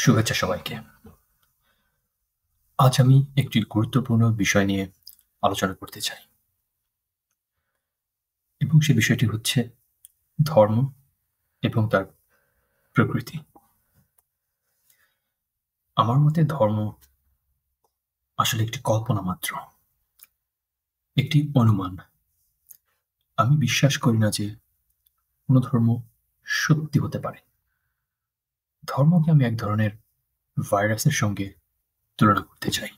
শুভেচ্ছা সবাইকে। আজ আমি একটি গুরুত্বপূর্ণ বিষয় নিয়ে আলোচনা করতে চাই এবং সে বিষয়টি হচ্ছে ধর্ম এবং তার প্রকৃতি। আমার মতে ধর্ম আসলে একটি কল্পনা মাত্র, একটি অনুমান। আমি বিশ্বাস করি না যে কোনো ধর্ম সত্যি হতে পারে। ধর্মকে আমি এক ধরনের ভাইরাসের সঙ্গে তুলনা করতে চাই,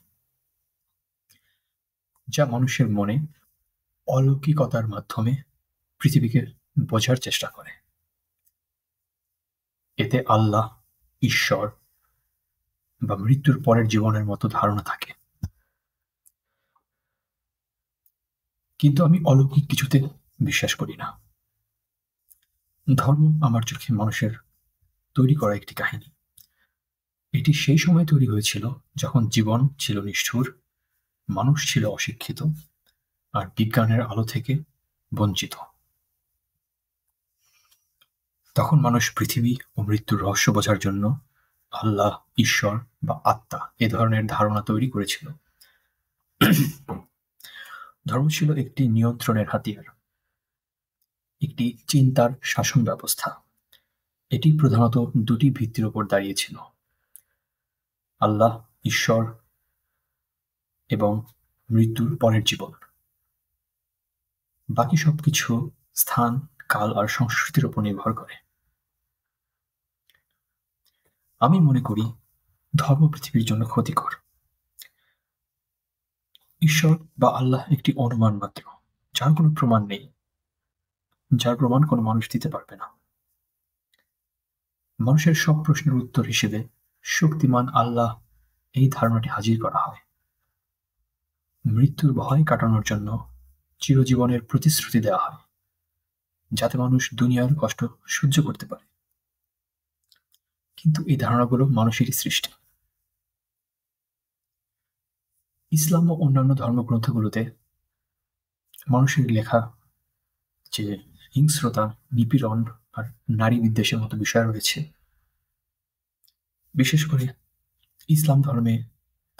যা মানুষের মনে অলৌকিকতার মাধ্যমে পৃথিবীকে বোঝার চেষ্টা করে। এতে আল্লাহ, ঈশ্বর বা মৃত্যুর পরের জীবনের মতো ধারণা থাকে। কিন্তু আমি অলৌকিক কিছুতে বিশ্বাস করি না। ধর্ম আমার চোখে মানুষের তৈরি করা একটি কাহিনী। এটি সেই সময় তৈরি হয়েছিল যখন জীবন ছিল নিষ্ঠুর, মানুষ ছিল অশিক্ষিত, আর বিজ্ঞানের আলো থেকে বঞ্চিত। তখন মানুষ পৃথিবী ও মৃত্যুর রহস্য বোঝার জন্য আল্লাহ, ঈশ্বর বা আত্মা এ ধরনের ধারণা তৈরি করেছিল। ধর্ম ছিল একটি নিয়ন্ত্রণের হাতিয়ার, একটি চিন্তার শাসন ব্যবস্থা। এটি প্রধানত দুটি ভিত্তির উপর দাঁড়িয়েছিল: আল্লাহ, ঈশ্বর এবং মৃত্যুর পরের জীবন। বাকি সবকিছু স্থান, কাল আর সংস্কৃতির উপর নির্ভর করে। আমি মনে করি ধর্ম পৃথিবীর জন্য ক্ষতিকর। ঈশ্বর বা আল্লাহ একটি অনুমান মাত্র, যার কোনো প্রমাণ নেই, যার প্রমাণ কোনো মানুষ দিতে পারবে না। মানুষের সব প্রশ্নের উত্তর হিসেবে শক্তিমান আল্লাহ এই ধারণাটি হাজির করা হয়। মৃত্যুর ভয় কাটানোর জন্য চিরজীবনের প্রতিশ্রুতি দেওয়া হয়, যাতে মানুষ দুনিয়ার কষ্ট সহ্য করতে পারে। কিন্তু এই ধারণাগুলো মানুষেরই সৃষ্টি। ইসলাম ও অন্যান্য ধর্মগ্রন্থগুলোতে মানুষের লেখা যে হিংস্রতা, নিপীড়ন আর নারী বিদ্বেষের মতো বিষয় রয়েছে। বিশেষ করে ইসলাম ধর্মে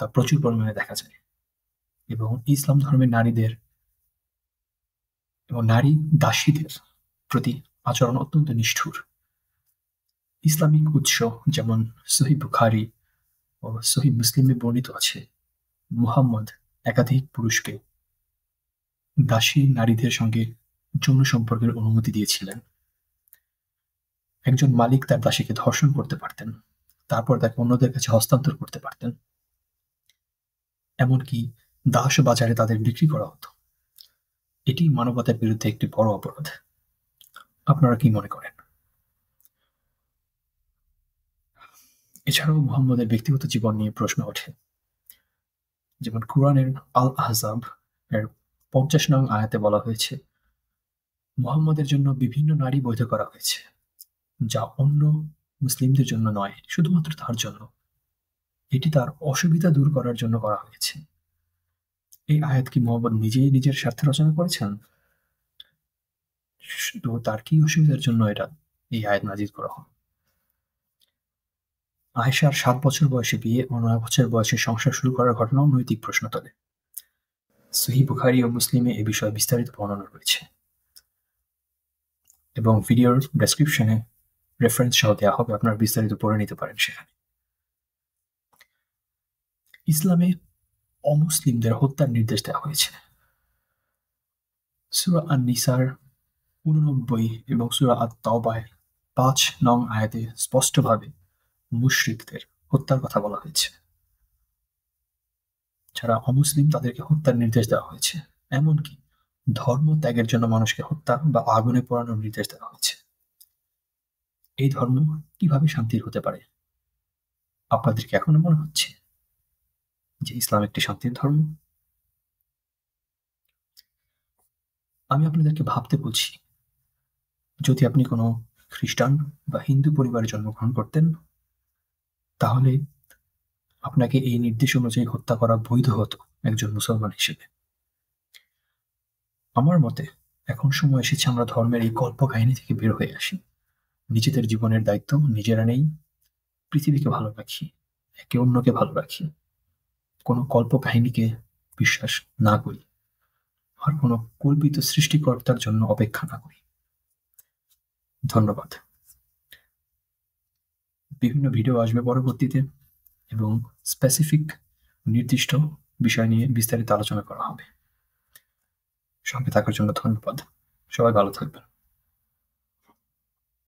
তা প্রচুর পরিমাণে দেখা যায়, এবং ইসলাম ধর্মের নারীদের এবং নারী দাসীদের প্রতি আচরণ অত্যন্ত নিষ্ঠুর। ইসলামিক উৎস যেমন সহিহ বুখারী ও সহিহ মুসলিমে বর্ণিত আছে, মুহাম্মদ একাধিক পুরুষকে দাসী নারীদের সঙ্গে যৌন সম্পর্কের অনুমতি দিয়েছিলেন। একজন মালিক তার দাসীকে ধর্ষণ করতে পারতেন, তারপর তাকে অন্যদের কাছে হস্তান্তর করতে পারতেন। এমনকি দাস বাজারে তাদের বিক্রি করা হতো। এটি মানবতার বিরুদ্ধে একটি বড় অপরাধ। আপনারা কি মনে করেন? এছাড়াও মুহাম্মদের ব্যক্তিগত জীবন নিয়ে প্রশ্ন ওঠে। যেমন কুরআনের আল আহজাব এর 50 নং আয়াতে বলা হয়েছে, মুহাম্মদের জন্য বিভিন্ন নারী বৈধ করা হয়েছে, যা অন্য মুসলিমদের জন্য নয়, শুধুমাত্র তার জন্য। এটি তার অসুবিধা দূর করার জন্য করা হয়েছে। এই আয়াত কি মুহাম্মদ নিজেই নিজের স্বার্থে রচনা করেছেন? তো তার কি অসুবিধার জন্য এই আয়াত নাজিল করা হয়? আয়েশার 7 বছর বয়সে বিয়ে ও 9 বছর বয়সে সংসার শুরু করার ঘটনাও নৈতিক প্রশ্ন তোলে। সহিহ বুখারী ও মুসলিমে এ বিষয়ে বিস্তারিত বর্ণনা রয়েছে, এবং ভিডিওর ডেসক্রিপশনে রেফারেন্স সহ দেওয়া হবে, আপনারা বিস্তারিত পড়ে নিতে পারেন সেখানে। ইসলামে অমুসলিমদের হত্যার নির্দেশ দেওয়া হয়েছে। সূরা আন-নিসার 89 এবং সূরা আত-তাওবায় 5 নং আয়াতে স্পষ্টভাবে মুশরিকদের হত্যার কথা বলা হয়েছে। যারা অমুসলিম তাদেরকে হত্যার নির্দেশ দেওয়া হয়েছে। এমনকি ধর্ম ত্যাগের জন্য মানুষকে হত্যা বা আগুনে পোড়ানোর নির্দেশ দেওয়া হয়েছে। এই ধর্ম কিভাবে শান্তির হতে পারে? আপনাদের কি এখনো মনে হচ্ছে যে ইসলাম একটি শান্তির ধর্ম? আমি আপনাদেরকে ভাবতে বলছি, যদি আপনি কোনো খ্রিস্টান বা হিন্দু পরিবারে জন্মগ্রহণ করতেন, তাহলে আপনাকে এই নির্দেশ অনুযায়ী হত্যা করা বৈধ হতো একজন মুসলমান হিসেবে। আমার মতে এখন সময় এসেছে আমরা ধর্মের এই কল্পকাহিনী থেকে বের হয়ে আসি। নিজেদের জীবনের দায়িত্ব নিজেরা নেই, পৃথিবীকে ভালো রাখি, একে অন্যকে ভালো রাখি, কোনো কল্পকাহিনীকে বিশ্বাস না করি, আর কোনো কল্পিত সৃষ্টিকর্তার জন্য অপেক্ষা না করি। ধন্যবাদ। বিভিন্ন ভিডিও আসবে পরবর্তীতে এবং স্পেসিফিক নির্দিষ্ট বিষয় নিয়ে বিস্তারিত আলোচনা করা হবে। সঙ্গে থাকার জন্য ধন্যবাদ। সবাই ভালো থাকবেন।